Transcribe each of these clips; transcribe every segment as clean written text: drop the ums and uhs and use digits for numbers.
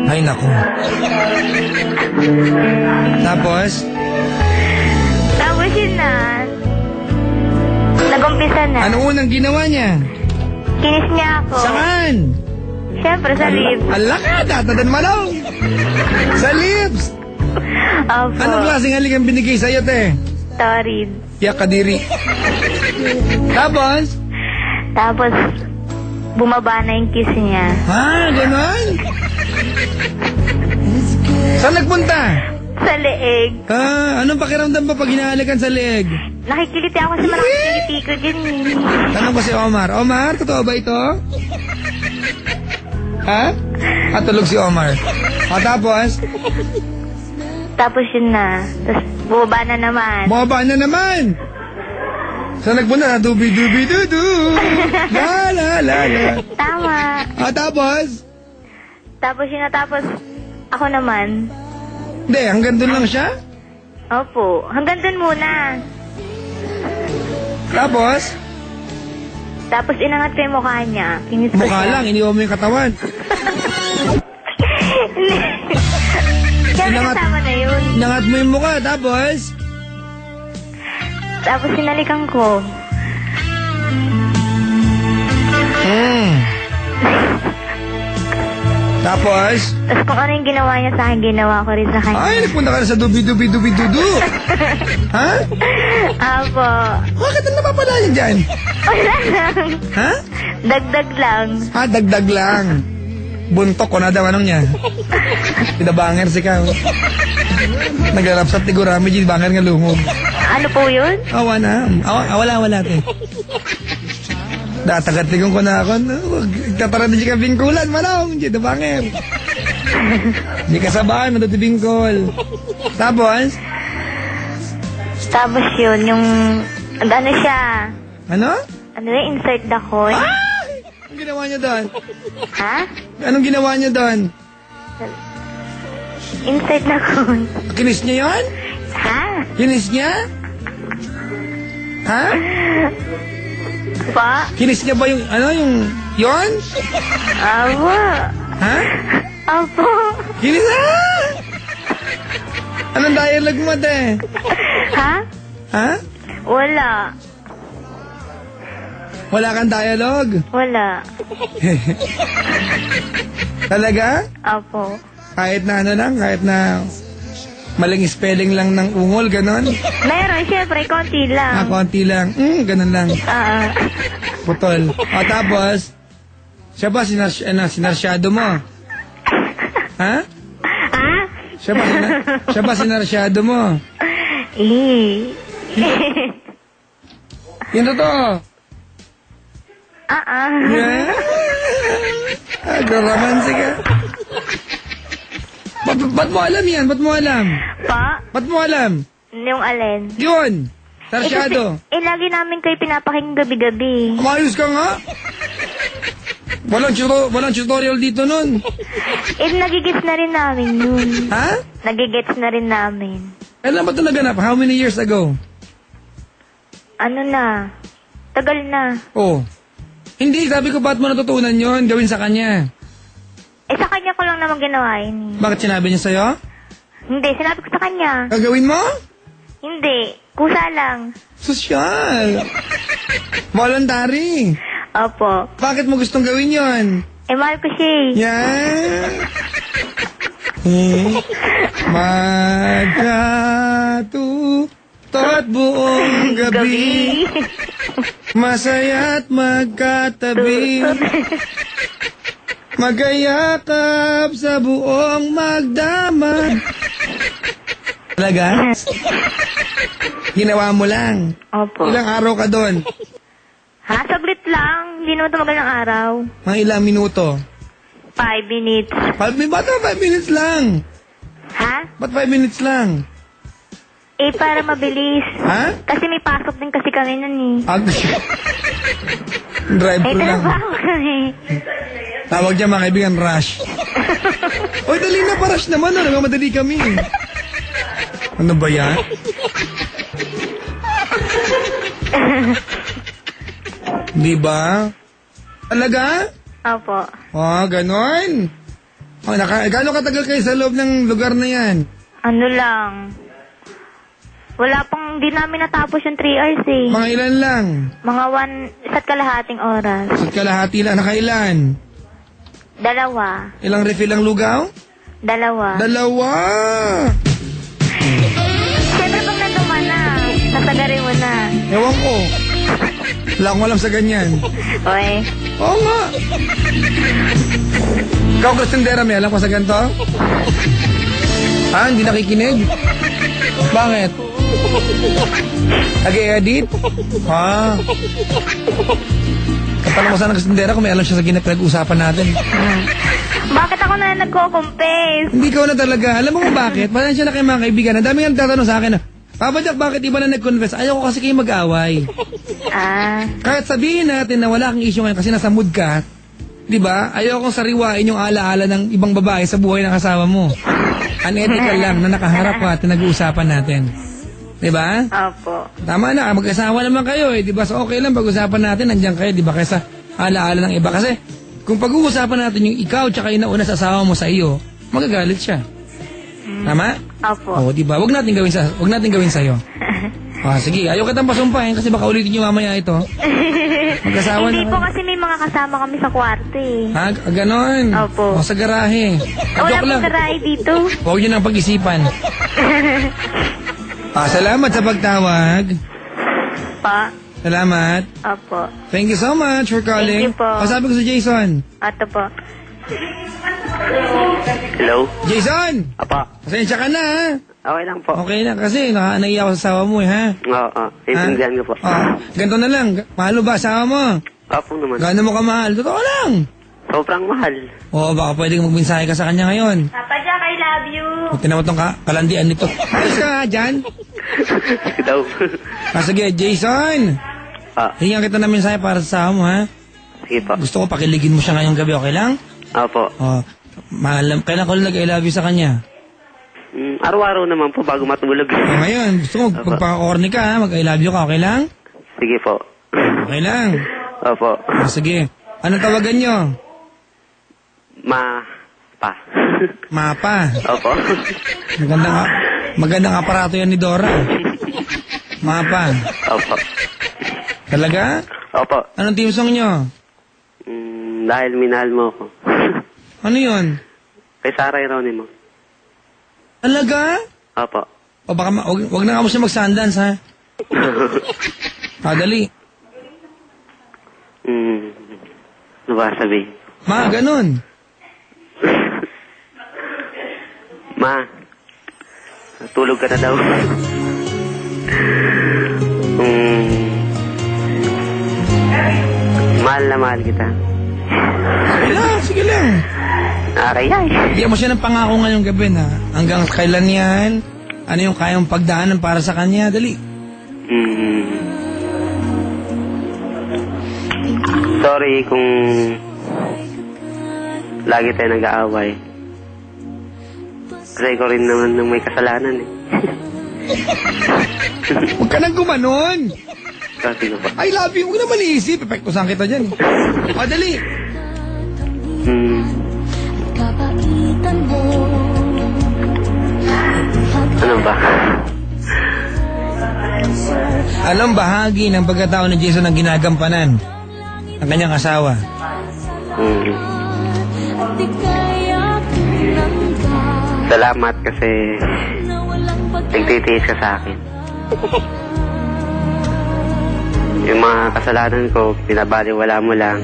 Ay, naku. Tapos? Tapos yun na. Nag-umpisa na. Ano unang ginawa niya? Kinis niya ako. Saan? Siyempre, sa lips. Ala ka, tatadan malaw. Sa lips. Opo. Anong klaseng halik ang binigay sa'yo, te? Torrid. Yak kadiri. Tapos? Tapos, bumaba na yung kiss niya. Ha, ganon? Saan nagpunta? Sa leeg. Anong pakiramdam ba pag hinahalikan sa leeg? Nakikiliti ako sa mga kiliti ko dyan eh. Tanong ko si Omar. Omar, totoo ba ito? Ha? Tulog si Omar. Tapos? Tapos yun na. Tapos bumaba na naman. Bumaba na naman! Saan nagpunta? Dubi-dubi-dudu! La la la la. Tama. Tapos? Tapos yun na, tapos ako naman. Hindi, hanggang doon lang siya? Opo. Hanggang dun muna. Tapos? Tapos inangat ko yung mukha niya. Kinis ko Mukha siya. lang, iniwan mo yung katawan. Kaya kasama na yun. Inangat mo yung mukha, tapos? Tapos sinalikan ko. Tapos? Tapos kung ano yung ginawa niya sa akin, ginawa ko rin sa kanya. Ay, nagpunta ka na sa dubi-dubi-dubi-dudu. Ha? Apo. Bakit ang napapala niya dyan? Wala lang. Ha? Dagdag lang. Dagdag lang. Buntok ko na daw, anong niya? Pinabanger si Kao. Naglalapsat ni Gurami, di banger nga lungog. Ano po yun? Awa na. Wala, te. Datagatigong ko na ako. Tatara na siya ka bingkulan, manong. Di banger. Di kasabahan, matutibingkol. Tapos? Tapos yun, yung... Ano siya? Ano? Ano yung insert the coin? Anong ginawa niya doon? Ha? Anong ginawa niya doon? Insert the coin. Kinis niya yon? Ha? Kinis niya? Ha? Pa? Kinis niya ba yung, yon? Awa. Ha? Apo. Kinis na! Anong dialogue mo, te? Ha? Ha? Wala. Wala kang dialogue? Wala. Talaga? Apo. Kahit na kahit na maling spelling lang ng ungol, ganon? Meron, syempre, konti lang. Konti lang. Ganon lang. Putol. Tapos, siya ba sinarsyado mo? Ha? Ha? Siya ba sinarsyado mo? Yung totoo? Yeah? Agaramansi ka. Ba't mo alam yan? Ba't mo alam? Pa? Ba't mo alam? Yung alin? Yun! Sarsyado. Lagi namin kayo pinapakinggan gabi-gabi. Umayos ka nga. Walang tutorial dito nun. Nagigets na rin namin yun. Ha? Nagigets na rin namin. Kailan ba ito naganap? How many years ago? Ano na? Tagal na. Oh. Hindi, sabi ko ba't mo natutunan yon gawin sa kanya? Sa kanya ko lang naman ginawa yun. Bakit sinabi niya sa'yo? Hindi, sinabi ko sa kanya. Gagawin mo? Hindi, kusa lang. Sosyal. Voluntary. Opo. Bakit mo gustong gawin yon? Mahal ko siya eh. Yan. Magkatutot buong gabi. Masaya't magkatabi. Magayakap sa buong magdamag. Talaga? Ginawa mo lang? Opo. Ilang araw ka doon? Ha? Saglit lang. Hindi naman tumagal ng araw. Mga ilang minuto? 5 minutes. 5 minutes lang? Ha? Ba't 5 minutes lang? Para mabilis. Ha? Kasi may pasok din kasi kami nun eh. Drive-thru lang. Trabaho kami. Tawag niya mga kaibigan, rush. Oy, dali na, pa-rush naman. Nagmamadali kami. Ano ba yan? Di ba? Talaga? Opo. Oh, ganon. Oh, gano'ng katagal kayo sa loob ng lugar na yan? Ano lang. Wala pang, di namin natapos yung 3 hours eh. Mga ilan lang? Mga 1 kalahating oras. Sa kalahati lang, nakailan? 2. Ilang refill ang lugaw? 2. 2! Siyempre pag nandun ka na, sasagarin mo na. Ewan ko. Wala akong alam sa ganyan. Okay. Oo nga. Ikaw, Cristendera, may alam ko sa ganito? Ah, hindi nakikinig? Bakit? Nag-i-edit? Ah. Katanong ko sana Cristendera kung may alam siya sa pinag-usapan natin. Bakit ako na nagko-confess? Hindi ko na talaga. Alam mo kung bakit? Pasensya na kayo mga kaibigan. Ang dami nga nagtatanong sa akin na, Papa Jack, bakit iba na nag-confess? Ayaw ko kasi kayo mag-away. Kahit sabihin natin na wala kang issue ngayon kasi nasa mood ka, di ba? Ayaw kong sariwain yung alaala ng ibang babae sa buhay ng kasama mo. Unethical lang na nakaharap ka at nag-uusapan natin. Di ba? Opo. Tama na, mag-asawa naman kayo eh, di ba? So okay lang pag-usapan natin, nandiyan kayo, di ba? Kaysa alaala ng iba. Kasi kung pag-uusapan natin yung ikaw tsaka yung nauna sa asawa mo sa iyo, magagalit siya. Tama? Opo. Oo, di ba? Huwag natin gawin sa'yo. Sige, ayaw kitang pasumpahin kasi baka ulitin nyo mamaya ito. Mag-asawa Hindi na. po kasi may mga kasama kami sa kwarto eh. Ha? Ganon? Opo. O, sa garahe. Wala Joke lang. pong garahe dito. Huwag nyo nang pag-isipan. Salamat sa pagtawag. Pa. Salamat. Opo. Thank you so much for calling. Thank you po. Sabi ko si Jason. Ato po. Hello? Jason! Apa? Pasensya ka na ha? Okay lang po. Okay na kasi naiiyak ako sa asawa mo eh ha? Oo, intindihan ko po. Ganito na lang. Mahal mo ba asawa mo? Opo naman. Gano'n mo kamahal? Totoo lang. Sobrang mahal. Oo, baka pwede kang magmensahe ka sa kanya ngayon. Papa Jack, I love you. Buti naman itong kalandian nito. Ayos ka nga dyan. Sige daw. Sige, Jason. Hingan kita ng mensahe para sa asawa mo ha? Sige po. Gusto ko pakiligin mo siya ngayong gabi, okay lang? Opo. Kailan ko lang nag-I love you sa kanya? Araw-araw naman po bago matulog. Ngayon, gusto ko magpaka-corny ka ha? Mag-I love you ka, okay lang? Sige po. Okay lang. Opo. Sige. Anong tawagan nyo? Pa. Mapa. Opo. Magandang aparato yan ni Dora. Mapa. Opo. Talaga? Opo. Anong team song nyo? Dahil minahal mo ako. Ano yun? Kay Sarah Geronimo. Talaga? Opo. O baka wag na nga mo siya mag-sundance ha? Dali. Ano ba sabihin? Ma, ganun. Ma, tulog ka na daw. Mahal na mahal kita. Sige lang. Aray. Bigyan mo siya ng pangako ngayong gabi na hanggang kailan yan, ano yung kayang pagdaanan para sa kanya, dali. Sorry kung lagi tayo nag-aaway. Kasi ko rin naman nung may kasalanan eh. Huwag ka nang gumanon. Kasi ko pa. I love you. Huwag naman iisip. Epektusan kita dyan. Dali. Ano ba? Anong bahagi ng pagkatao ni Jason ang ginagampanan ng kanyang asawa? Salamat kasi nagtitiis ka sa akin. Yung mga kasalanan ko, pinabaliwala mo lang.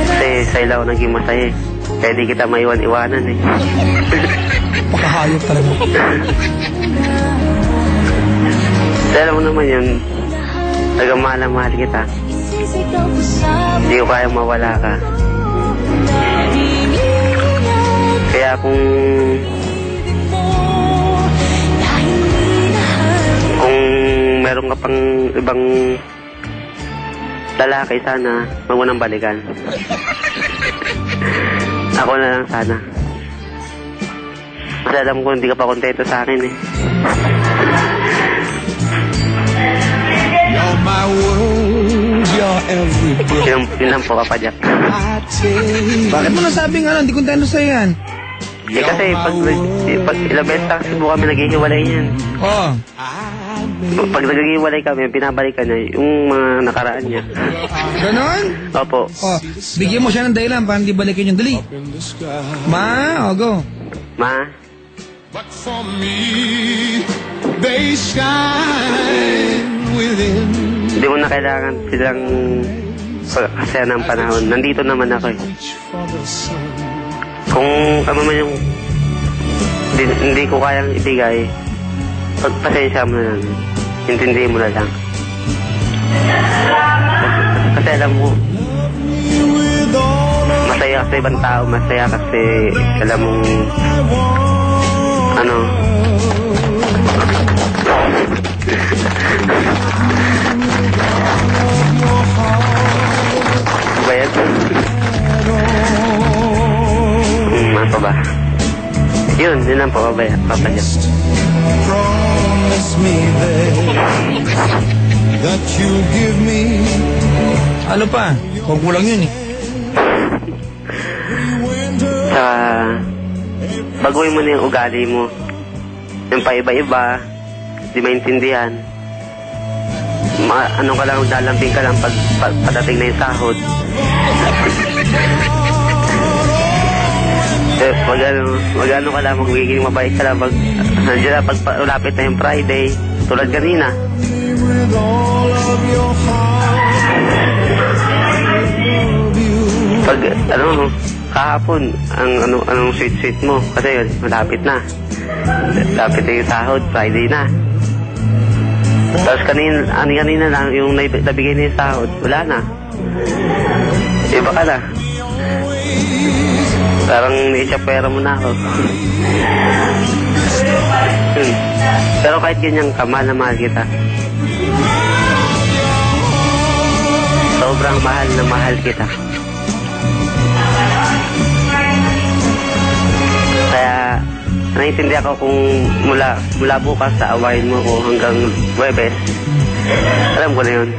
Kasi sa ilaw naging masaya eh. Kaya di kita maiwan-iwanan eh. Pakahayop talaga. Alam mo naman yun, talagang mahal kita. Hindi ko kaya mawala ka. Kaya kung meron ka pang ibang lalaki, sana wag mo nang balikan. Ako na lang sana. Kasi alam ko hindi ka pa kontento sa akin eh. You're my world. Yun lang po, Papa Jack. Bakit mo nasabing hindi kontento sa'yo yan? Kasi pag ilang beses kasi po kami naghihiwalay yan. Oo. Pag naghihiwalay kami, pinabalikan niya yung mga nakaraan niya. Ganon? Opo. Bigyan mo siya ng dahilan para hindi balikin yung dali. Ma, go. Ma? But for me, they shine within. Hindi mo na kailangan silang kasi ng panahon. Nandito naman ako eh. Kung ano man yung hindi ko kayang ibigay, pagpasensya mo na lang. Intindihin mo na lang. Kasi alam mo, masaya kasi ibang tao, masaya kasi alam mong ano bayad. Ano pa ba? Yun lang po, Papa Jack. Promise me that you'll give me. Ano pa? Kung kulang yun eh. Baguhin mo na yung ugali mo. Yung paiba-iba, di maintindihan. Ano ka lang, dalambing ka lang pagdating na yung sahod. Mag-ano ka lang, magiging mabait ka lang nandiyan na pag ulapit na yung Friday, tulad kanina. Pag kahapon, anong sweet mo, kasi malapit na. Lapit na yung sahod, Friday na. Tapos kanina lang, yung nabigay na yung sahod, wala na. Iba ka na. Parang ni-chapera mo na ako. Pero kahit ganyan ka, mahal na mahal kita. Sobrang mahal na mahal kita. Kaya, naiintindihan ko kung mula bukas sa awayin mo ko hanggang Webes. Alam ko na yun.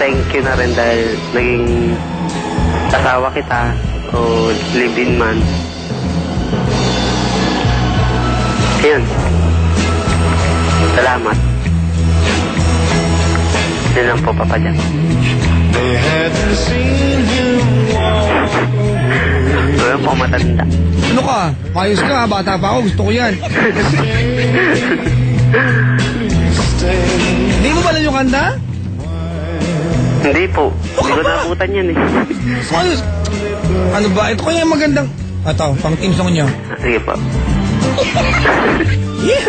Thank you na rin dahil naging asawa kita o live-in man. Yun. Salamat. Yun lang po, Papa Jack. Ngayon po matanda. Ano ka? Ayos ka, bata pa ako. Gusto ko yan. Hindi mo ba alam yung kanta? Hindi po. Hindi ko nakutan yan eh. Ayos. Ano ba? Ito kaya magandang... Ito, pang team song niyo. Sige po. Yeah!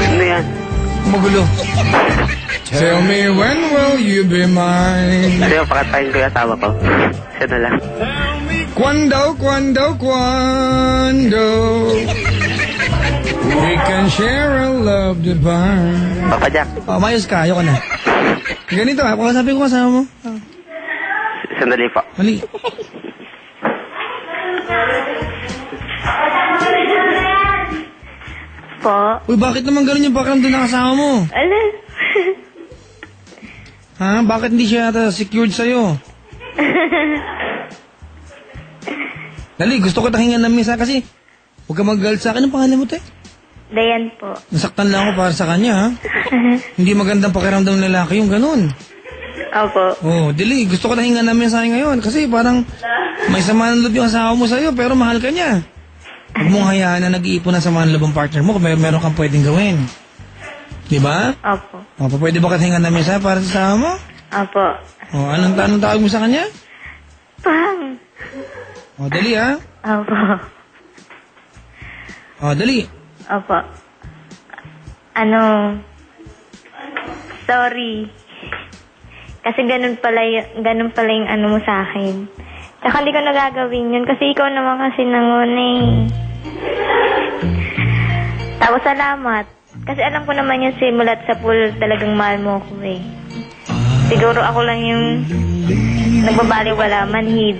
Ano yan? Magulo. Tell me when will you be mine? Sige, pakatayin ko yung asawa ko. Siya na lang. Quando we can share a love divine. Papa Jack. Mayos ka, ayoko na. Ganito ha, kung sabi ko kasama mo. Sandali po. Mali. Po? Uy, bakit naman ganun yung background doon na kasama mo? Alam. Ha? Bakit hindi siya secured sa'yo? Dali, gusto ko tahingan ng misa kasi huwag ka mag-galit sa akin. Ang pangalan mo, te? Dayan po. Nasaktan lang ako para sa kanya, ha? Hindi magandang pakiramdam ng lalaki yung ganun. Opo. Oh, Dili, gusto ko tahingan ng misa ngayon kasi parang may samaan ng loob yung asawa mo sa'yo pero mahal ka niya. Huwag mong hayaan na nag-iipon na samaan ng loob ang partner mo kung meron kang pwedeng gawin. Di ba? Opo. O, pwede ba katingan ng misa para sa asawa mo? Opo. O, anong tawag mo sa kanya? Pang. O, dali ha? Opo. O, dali. Opo. Sorry. Kasi ganun pala yung ano mo sa akin. Tsaka hindi ko nagagawin yun kasi ikaw naman kasi nanguna eh. Tapos salamat. Kasi alam ko naman yung simulat sa pool talagang mahal mo ako eh. Siguro ako lang yung nagbabaliwala, manhid.